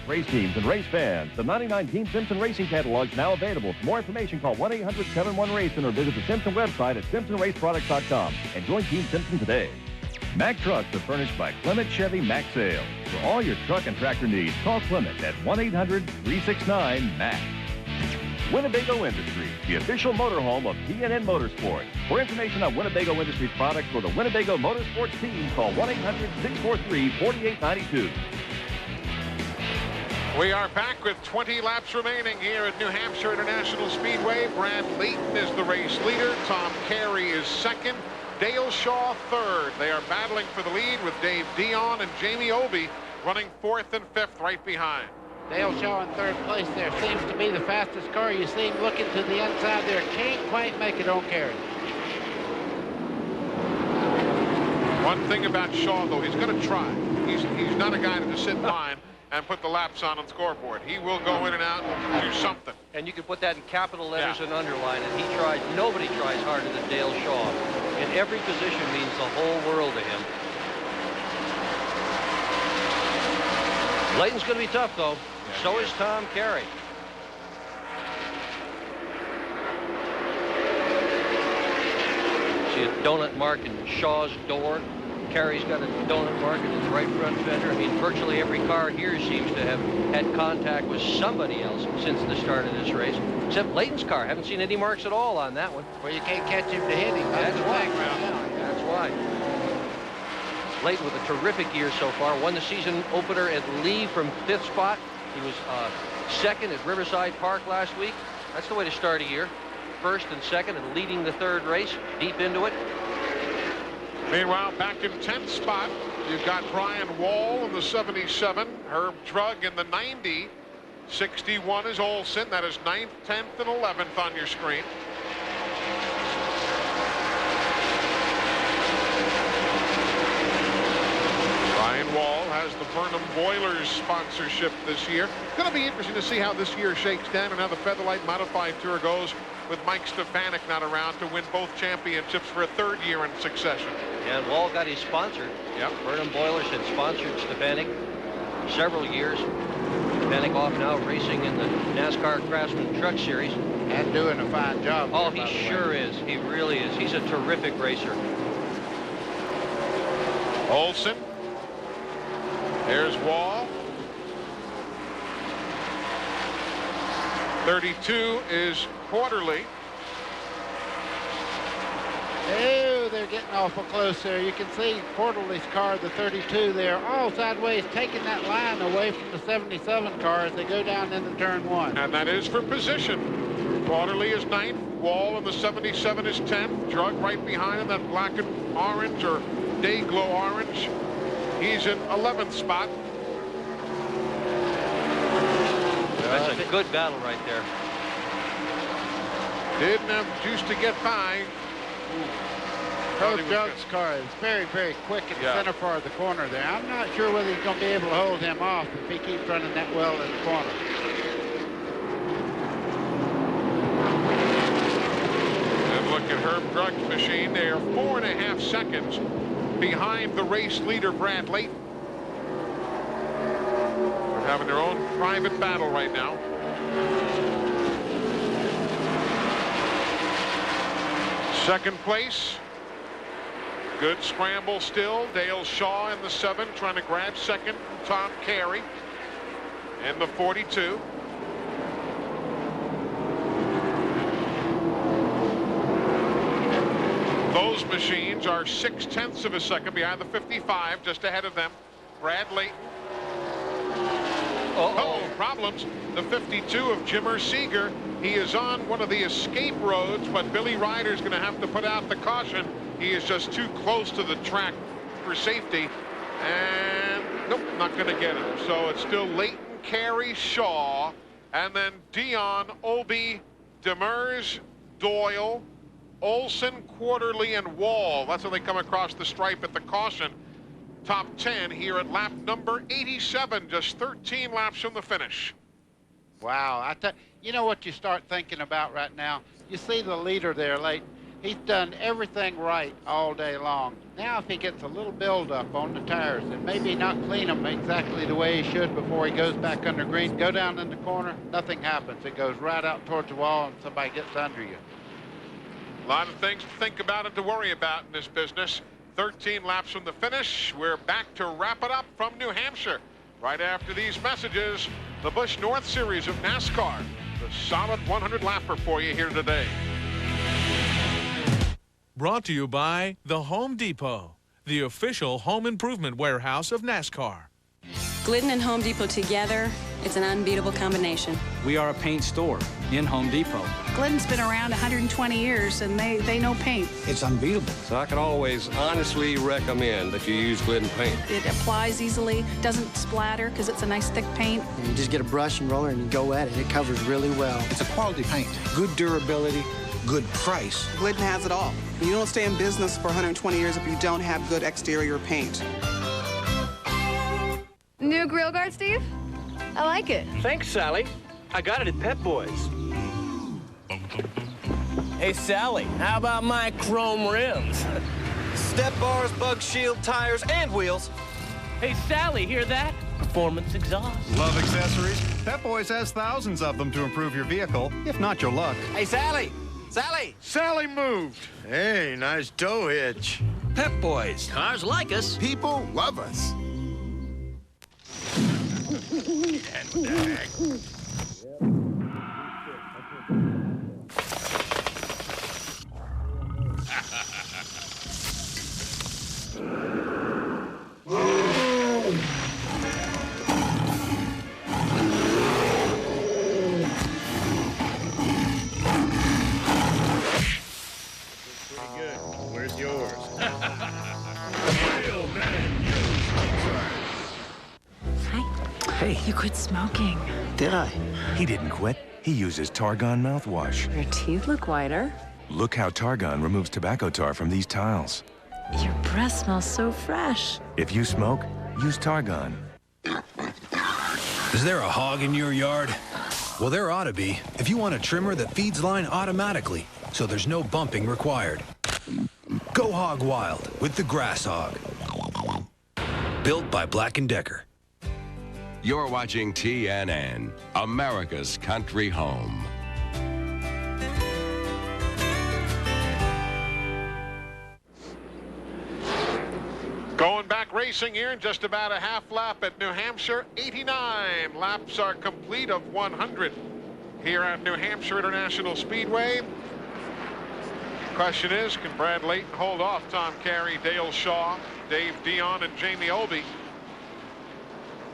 Race teams and race fans, the 99 Team Simpson Racing Catalog is now available. For more information, call 1-800-71-RACIN or visit the Simpson website at SimpsonRaceProducts.com and join Team Simpson today. Mack trucks are furnished by Clement Chevy Mack Sales. For all your truck and tractor needs, call Clement at 1-800-369-MACK. Winnebago Industries, the official motorhome of TNN Motorsports. For information on Winnebago Industries products or the Winnebago Motorsports team, call 1-800-643-4892. We are back with 20 laps remaining here at New Hampshire International Speedway. Brad Layton is the race leader. Tom Carey is second. Dale Shaw third. They are battling for the lead with Dave Dion and Jamie Obey running 4th and 5th right behind. Dale Shaw in 3rd place there. Seems to be the fastest car. You see him looking to the inside there. Can't quite make it on Carey. One thing about Shaw, though, he's going to try. He's not a guy to just sit in line. and put the laps on the scoreboard. He will go in and out and do something. And you can put that in capital letters and underline it. He tries. Nobody tries harder than Dale Shaw. And every position means the whole world to him. Layton's going to be tough, though. Yeah, so is Tom Carey. See a donut mark in Shaw's door. Carey's got a donut mark in his right front fender. I mean, virtually every car here seems to have had contact with somebody else since the start of this race, except Layton's car. Haven't seen any marks at all on that one. Well, you can't catch him to hit him. That's why. That's why. Layton with a terrific year so far. Won the season opener at Lee from 5th spot. He was second at Riverside Park last week. That's the way to start a year. First and second and leading the third race, deep into it. Meanwhile, back in 10th spot, you've got Brian Wall in the 77, Herb Drug in the 90, 61 is Olson. That is 9th, 10th, and 11th on your screen. Brian Wall has the Burnham Boilers sponsorship this year. Going to be interesting to see how this year shakes down and how the Featherlight Modified Tour goes with Mike Stefanik not around to win both championships for a third year in succession. And Wall got his sponsor. Yep. Burnham Boilers had sponsored Stefanik several years. Stefanik off now racing in the NASCAR Craftsman Truck Series. And doing a fine job. Oh, he sure is. He really is. He's a terrific racer. Olson. There's Wall. 32 is Quarterly. Oh, they're getting awful close there. You can see Quarterly's car, the 32 there, all sideways, taking that line away from the 77 car as they go down into turn 1. And that is for position. Quarterly is 9th. Wall in the 77 is 10th. Drug right behind him, that black and orange or day glow orange. He's in 11th spot. That's a good battle right there. Didn't have juice to get by. Herb Drug's car is very, very quick in the center part of the corner there. I'm not sure whether he's going to be able to hold him off if he keeps running that well in the corner. And look at Herb Drug's machine. They are 4.5 seconds behind the race leader, Brad Layton. They're having their own private battle right now. Second place. Good scramble still. Dale Shaw in the 7 trying to grab second from Tom Carey in the 42. Those machines are 0.6 of a second behind the 55, just ahead of them. Brad Layton. Oh, problems. The 52 of Jimmer Seeger. He is on one of the escape roads, but Billy Ryder's going to have to put out the caution. He is just too close to the track for safety. And nope, not going to get him. So it's still Layton, Carey, Shaw, and then Dion, Obi, Demers, Doyle, Olson, Quarterly, and Wall. That's how they come across the stripe at the caution. Top 10 here at lap number 87, just 13 laps from the finish. Wow. You know what you start thinking about right now? You see the leader there, Layton. He's done everything right all day long. Now if he gets a little buildup on the tires and maybe not clean them exactly the way he should before he goes back under green, go down in the corner, nothing happens. It goes right out towards the wall and somebody gets under you. A lot of things to think about and to worry about in this business. 13 laps from the finish. We're back to wrap it up from New Hampshire. Right after these messages, the Busch North Series of NASCAR. The solid 100 lapper for you here today. Brought to you by the Home Depot, the official home improvement warehouse of NASCAR. Glidden and Home Depot together, it's an unbeatable combination. We are a paint store in Home Depot. Glidden's been around 120 years, and they know paint. It's unbeatable. So I can always honestly recommend that you use Glidden paint. It applies easily, doesn't splatter because it's a nice thick paint. And you just get a brush and roller and you go at it. It covers really well. It's a quality paint. Good durability, good price. Glidden has it all. You don't stay in business for 120 years if you don't have good exterior paint. New grill guard, Steve? I like it. Thanks, Sally. I got it at Pep Boys. Hey, Sally, how about my chrome rims? Step bars, bug shield, tires, and wheels. Hey, Sally, hear that? Performance exhaust. Love accessories? Pep Boys has thousands of them to improve your vehicle, if not your luck. Hey, Sally! Sally! Sally moved. Hey, nice tow hitch. Pep Boys. Cars like us. People love us. And with that. Hey. You quit smoking. Did I? He didn't quit. He uses Targon mouthwash. Your teeth look whiter. Look how Targon removes tobacco tar from these tiles. Your breath smells so fresh. If you smoke, use Targon. Is there a hog in your yard? Well, there ought to be if you want a trimmer that feeds line automatically, so there's no bumping required. Go hog wild with the Grass Hog. Built by Black & Decker. You're watching TNN, America's country home. Going back racing here in just about a half lap at New Hampshire. 89 laps are complete of 100 here at New Hampshire International Speedway. Question is, can Brad Layton hold off Tom Carey, Dale Shaw, Dave Dion, and Jamie Olby?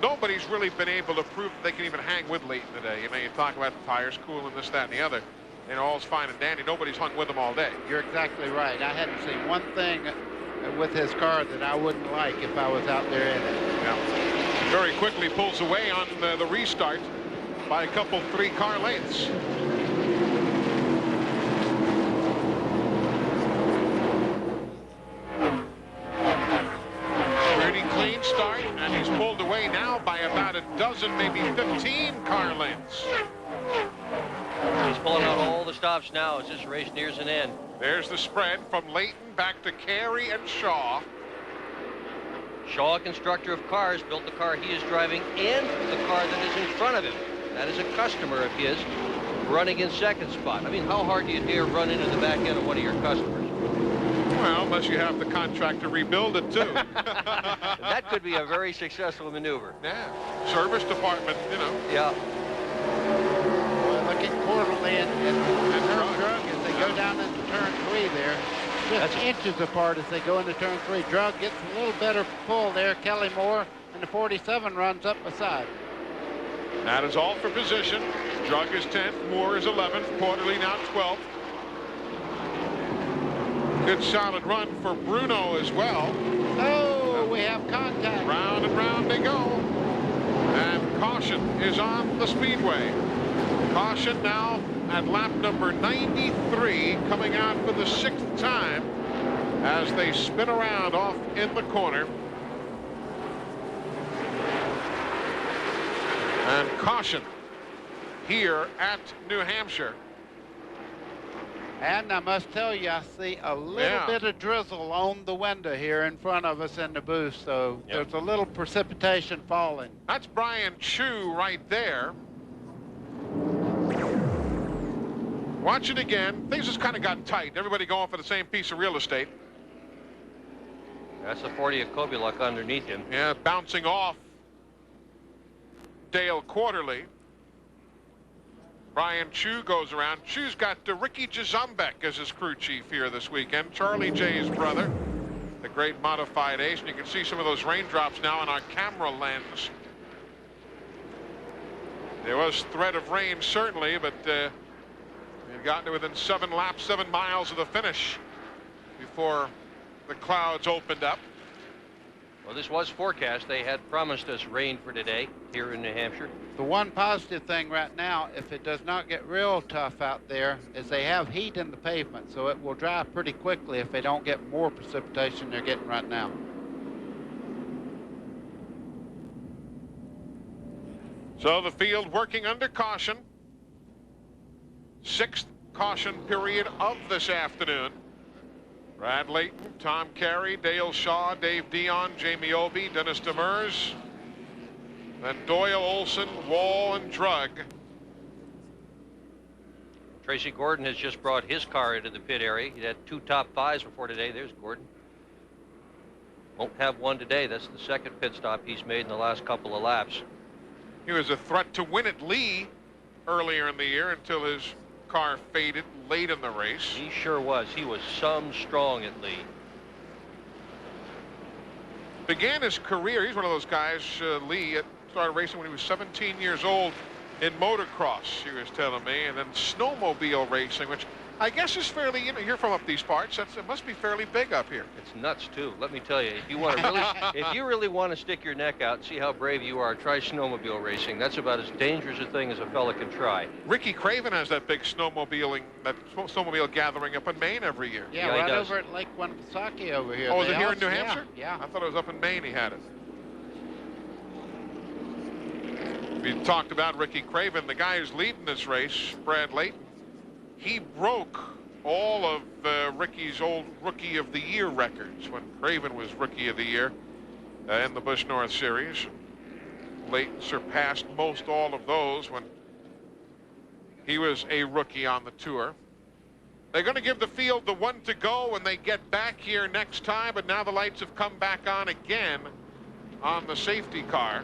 Nobody's really been able to prove that they can even hang with Layton today. You know, you talk about the tires cool and this, that, and the other. And all's fine and dandy. Nobody's hung with him all day. You're exactly right. I hadn't seen one thing with his car that I wouldn't like if I was out there in it. Yeah. Very quickly pulls away on the restart by a couple 3-car lengths. Pretty clean start, and he's pulled away now by about a dozen, maybe 15 car lengths. He's pulling out all the stops now as this race nears an end. There's the spread from Layton back to Carey and Shaw. Shaw, a constructor of cars, built the car he is driving and the car that is in front of him. That is a customer of his running in second spot. I mean, how hard do you dare run into the back end of one of your customers? Well, unless you have the contract to rebuild it, too. That could be a very successful maneuver. Yeah. Service department, you know. Yeah. Well, looking quarterly and Drug as they go down into turn 3 there. Just inches apart as they go into turn 3. Drug gets a little better pull there. Kelly Moore and the 47 runs up beside. That is all for position. Drug is 10th, Moore is 11th, Quarterly now 12th. Good solid run for Bruno as well. Oh, we have contact. Round and round they go. And caution is on the speedway. Caution now at lap number 93, coming out for the 6th time as they spin around off in the corner. And caution here at New Hampshire. And I must tell you, I see a little bit of drizzle on the window here in front of us in the booth, so there's a little precipitation falling. That's Brian Chu right there. Watch it again. Things just kind of got tight. Everybody going for the same piece of real estate. That's the 40 of Kobieluk underneath him. Yeah, bouncing off Dale Quarterly. Brian Chu goes around. Chu's got Ricky Jazumbek as his crew chief here this weekend. Charlie J's brother, the great modified ace. And you can see some of those raindrops now on our camera lens. There was threat of rain, certainly, but they'd gotten to within 7 laps, 7 miles of the finish before the clouds opened up. Well, this was forecast. They had promised us rain for today here in New Hampshire. The one positive thing right now, if it does not get real tough out there, is they have heat in the pavement, so it will dry pretty quickly if they don't get more precipitation they're getting right now. So the field working under caution. 6th caution period of this afternoon. Brad Layton, Tom Carey, Dale Shaw, Dave Dion, Jamie Obey, Dennis Demers, then Doyle, Olson, Wall, and Drug. Tracy Gordon has just brought his car into the pit area. He had 2 top 5s before today. There's Gordon. Won't have one today. That's the 2nd pit stop he's made in the last couple of laps. He was a threat to win at Lee earlier in the year until his car faded late in the race. He sure was. He was some strong at Lee. Began his career, he's one of those guys, Lee, started racing when he was 17 years old in motocross, he was telling me, and then snowmobile racing, which I guess is fairly, you're from up these parts, it must be fairly big up here. It's nuts too. Let me tell you, if you want to really, if you really want to stick your neck out and see how brave you are, try snowmobile racing. That's about as dangerous a thing as a fella can try. Ricky Craven has that big snowmobile gathering up in Maine every year. Yeah, right over at Lake Winnipesaukee over here. Oh, is it here in New Hampshire? Yeah. I thought it was up in Maine he had it. We talked about Ricky Craven, the guy who's leading this race, Brad Layton. He broke all of Ricky's old Rookie of the Year records when Craven was Rookie of the Year in the Busch North Series. Layton surpassed most all of those when he was a rookie on the tour. They're going to give the field the 1 to go when they get back here next time, but now the lights have come back on again on the safety car.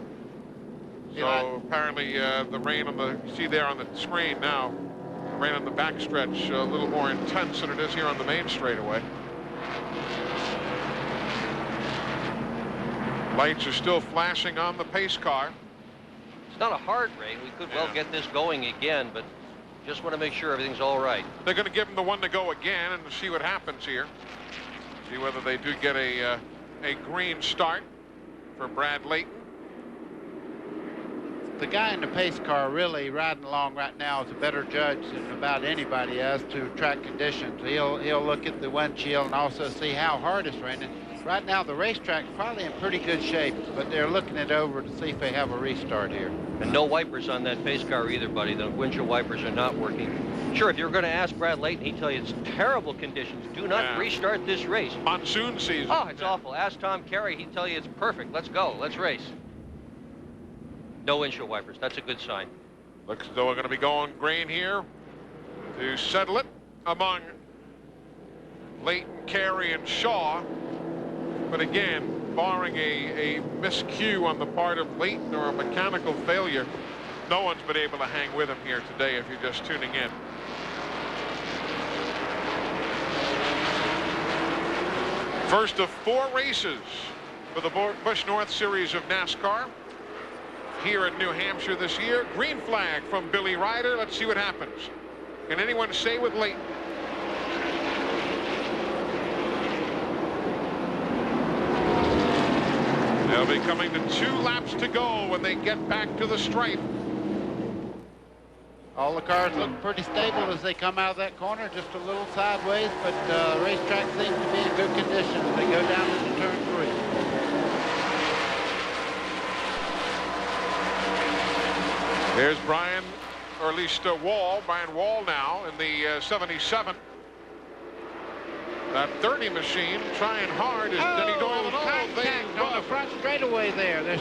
So apparently the rain on the, you see there on the screen now, rain on the backstretch a little more intense than it is here on the main straightaway. Lights are still flashing on the pace car. It's not a hard rain. We could well get this going again, but just want to make sure everything's all right. They're going to give them the 1 to go again and see what happens here. See whether they do get a green start for Brad Layton. The guy in the pace car really riding along right now is a better judge than about anybody as to track conditions. He'll look at the windshield and also see how hard it's raining. Right now the racetrack's probably in pretty good shape, but they're looking it over to see if they have a restart here. And no wipers on that pace car either, buddy. The windshield wipers are not working. Sure, if you're going to ask Brad Layton, he'd tell you it's terrible conditions. Do not restart this race. Monsoon season. Oh, it's awful. Ask Tom Carey, he'd tell you it's perfect. Let's go. Let's race. No windshield wipers. That's a good sign. Looks as though we're going to be going green here to settle it among Layton, Carey, and Shaw. But again, barring a miscue on the part of Layton or a mechanical failure, no one's been able to hang with him here today if you're just tuning in. First of 4 races for the Busch North Series of NASCAR here in New Hampshire this year. Green flag from Billy Ryder. Let's see what happens. Can anyone say with Layton? They'll be coming to 2 laps to go when they get back to the stripe. All the cars look pretty stable as they come out of that corner, just a little sideways, but the racetrack seems to be in good condition as they go down into turn 3. There's Brian, or at least Brian Wall now in the 77. That 30 machine trying hard is Denny Doyle and contact on the front straightaway there. They're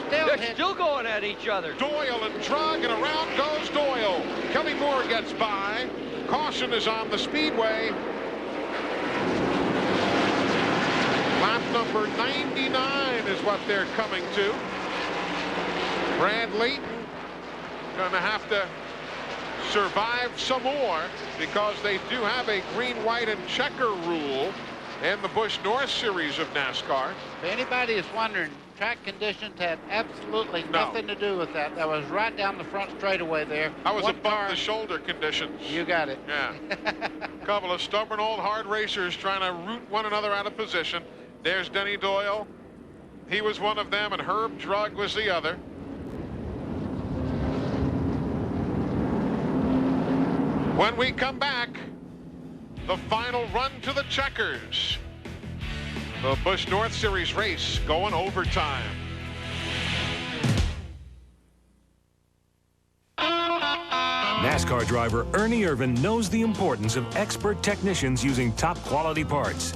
still going at each other. Doyle and Drug, and around goes Doyle. Kelly Moore gets by. Caution is on the Speedway. Lap number 99 is what they're coming to. Brad Layton going to have to survive some more because they do have a green, white, and checker rule in the Busch North Series of NASCAR. If anybody is wondering, track conditions had absolutely nothing to do with that. That was right down the front straightaway there. I was above the shoulder conditions. You got it. Yeah. A couple of stubborn old hard racers trying to root one another out of position. There's Denny Doyle. He was one of them, and Herb Drug was the other. When we come back, the final run to the checkers. The Busch North Series race going overtime. NASCAR driver Ernie Irvin knows the importance of expert technicians using top-quality parts.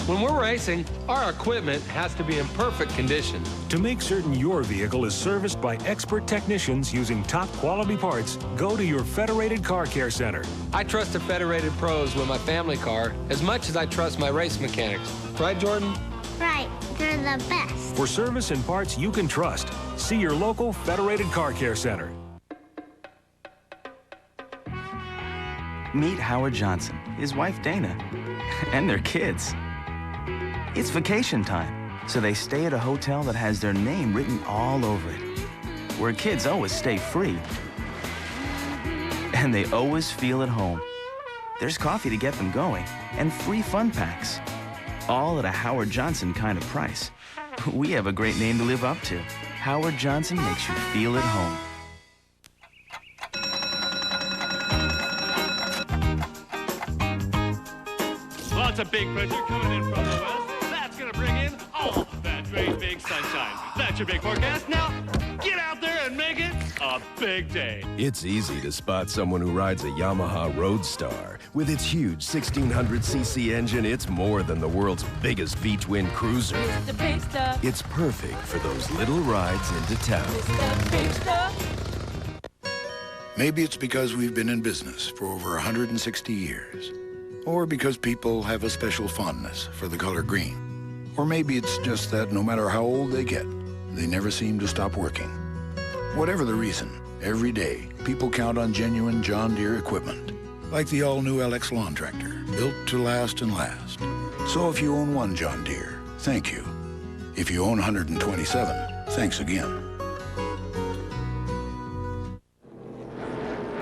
When we're racing, our equipment has to be in perfect condition. To make certain your vehicle is serviced by expert technicians using top-quality parts, go to your Federated Car Care Center. I trust the Federated Pros with my family car as much as I trust my race mechanics. Right, Jordan? Right. They're the best. For service and parts you can trust, see your local Federated Car Care Center. Meet Howard Johnson, his wife Dana, and their kids. It's vacation time, so they stay at a hotel that has their name written all over it, where kids always stay free, and they always feel at home. There's coffee to get them going, and free fun packs, all at a Howard Johnson kind of price. We have a great name to live up to. Howard Johnson makes you feel at home. Lots of big pressure coming in from the west. That's going to bring in all that great big sunshine. That's your big forecast. Now, get out there and make it a big day. It's easy to spot someone who rides a Yamaha Roadstar. With its huge 1600cc engine, it's more than the world's biggest beach-wind cruiser. It's the big stuff. It's perfect for those little rides into town. It's the big stuff. Maybe it's because we've been in business for over 160 years. Or because people have a special fondness for the color green. Or maybe it's just that no matter how old they get, they never seem to stop working. Whatever the reason, every day, people count on genuine John Deere equipment, like the all-new LX lawn tractor, built to last and last. So if you own one John Deere, thank you. If you own 127, thanks again.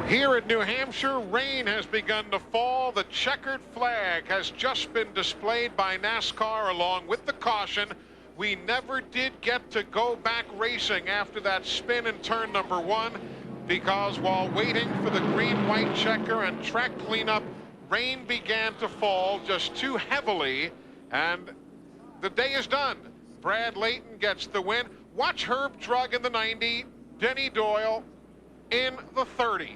Here at New Hampshire, rain has begun to fall. The checkered flag has just been displayed by NASCAR along with the caution. We never did get to go back racing after that spin in turn number 1 because while waiting for the green-white checker and track cleanup, rain began to fall just too heavily, and the day is done. Brad Layton gets the win. Watch Herb Drug in the 90, Denny Doyle in the 30.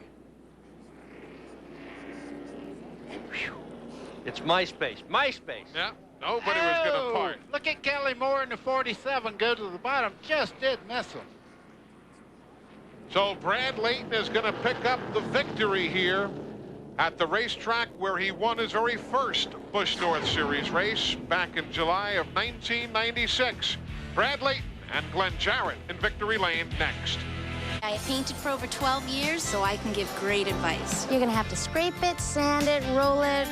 It's MySpace. MySpace. Yeah, nobody was going to part. Look at Kelly Moore in the 47 go to the bottom. Just did miss him. So Brad Layton is going to pick up the victory here at the racetrack where he won his very first Busch North Series race back in July of 1996. Brad Layton and Glenn Jarrett in Victory Lane next. I painted for over 12 years, so I can give great advice. You're gonna have to scrape it, sand it, roll it,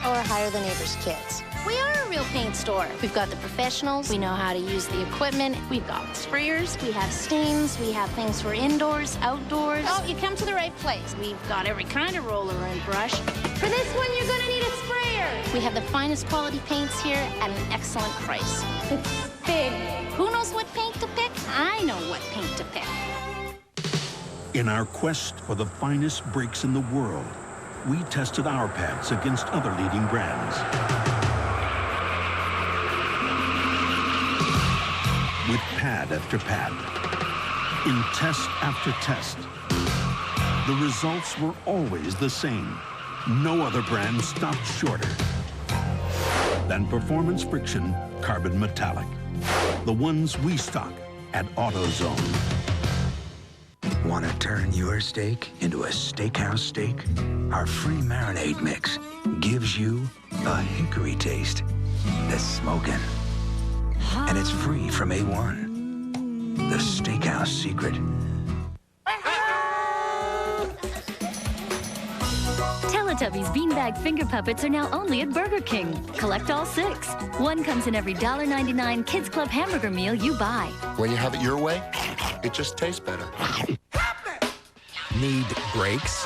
or hire the neighbor's kids. We are a real paint store. We've got the professionals. We know how to use the equipment. We've got sprayers. We have stains. We have things for indoors, outdoors. Oh, you come to the right place. We've got every kind of roller and brush. For this one, you're gonna need a sprayer. We have the finest quality paints here at an excellent price. It's big. Who knows what paint to pick? I know what paint to pick. In our quest for the finest brakes in the world, we tested our pads against other leading brands. With pad after pad, in test after test, the results were always the same. No other brand stopped shorter than Performance Friction Carbon Metallic, the ones we stock at AutoZone. Want to turn your steak into a steakhouse steak? Our free marinade mix gives you a hickory taste that's smoking. And it's free from A1, the steakhouse secret. Teletubbies beanbag finger puppets are now only at Burger King. Collect all 6. One comes in every $1.99 Kids Club hamburger meal you buy. When you have it your way, it just tastes better. Need brakes?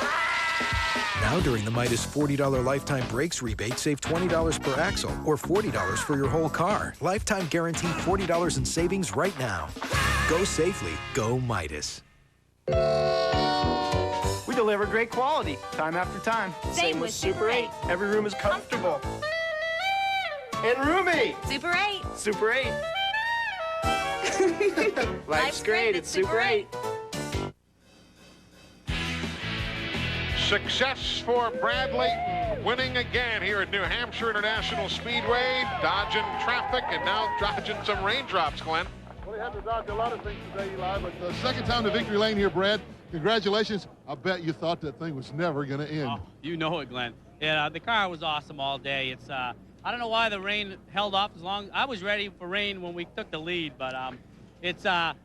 Now during the Midas $40 lifetime brakes rebate, save $20 per axle or $40 for your whole car. Lifetime guaranteed $40 in savings right now. Go safely. Go Midas. We deliver great quality, time after time. Same with Super 8. Every room is comfortable. And roomy. Super 8. Super 8. Life's great at Super 8. Success for Brad Layton, winning again here at New Hampshire International Speedway, dodging traffic and now dodging some raindrops, Glenn. Well, he had to dodge a lot of things today, Eli, but the second time to victory lane here, Brad. Congratulations. I bet you thought that thing was never going to end. Oh, you know it, Glenn. Yeah, the car was awesome all day. It's I don't know why the rain held off as long. I was ready for rain when we took the lead, but it's an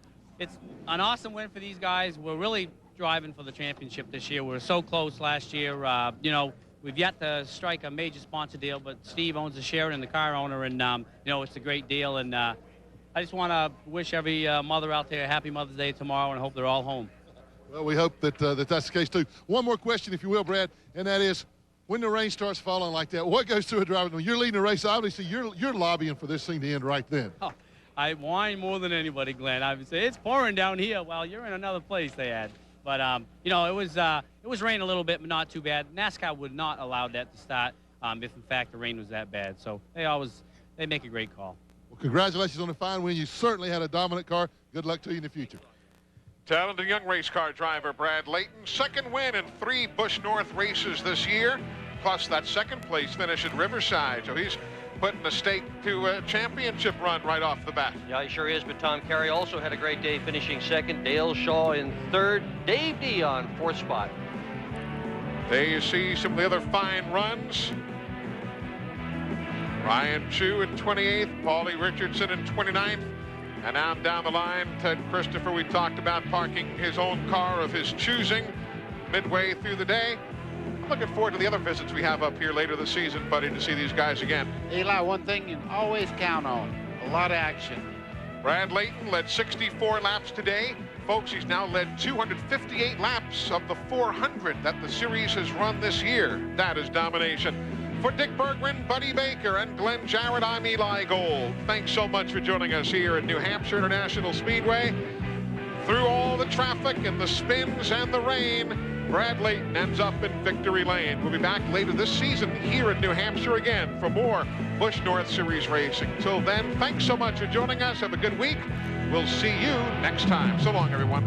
awesome win for these guys. We're really driving for the championship this year. We were so close last year. You know, we've yet to strike a major sponsor deal, but Steve owns the share and the car owner, and you know, it's a great deal. And I just want to wish every mother out there a happy Mother's Day tomorrow, and I hope they're all home. Well, we hope that that's the case too. One more question, if you will, Brad, and that is, when the rain starts falling like that, what goes through a driver? When you're leading a race, obviously you're lobbying for this thing to end right then. Oh, I whine more than anybody, Glenn. I would say it's pouring down here while you're in another place. They had. But, you know, it was raining a little bit, but not too bad. NASCAR would not allow that to start if, in fact, the rain was that bad. So they make a great call. Well, congratulations on the fine win. You certainly had a dominant car. Good luck to you in the future. Talented young race car driver Brad Layton, second win in 3 Busch North races this year, plus that second place finish at Riverside. So he's putting the stake to a championship run right off the bat. Yeah, he sure is, but Tom Carey also had a great day, finishing second. Dale Shaw in third. Dave D on fourth spot. There you see some of the other fine runs. Ryan Chu in 28th, Paulie Richardson in 29th. And now down the line, Ted Christopher, we talked about parking his own car of his choosing midway through the day. Looking forward to the other visits we have up here later this season, buddy, to see these guys again. Eli, one thing you can always count on, a lot of action. Brad Layton led 64 laps today. Folks, he's now led 258 laps of the 400 that the series has run this year. That is domination. For Dick Bergman, Buddy Baker, and Glenn Jarrett, I'm Eli Gold. Thanks so much for joining us here at New Hampshire International Speedway. Through all the traffic and the spins and the rain, Brad Layton ends up in victory lane. We'll be back later this season here in New Hampshire again for more Busch North Series racing. Till then, thanks so much for joining us. Have a good week. We'll see you next time. So long, everyone.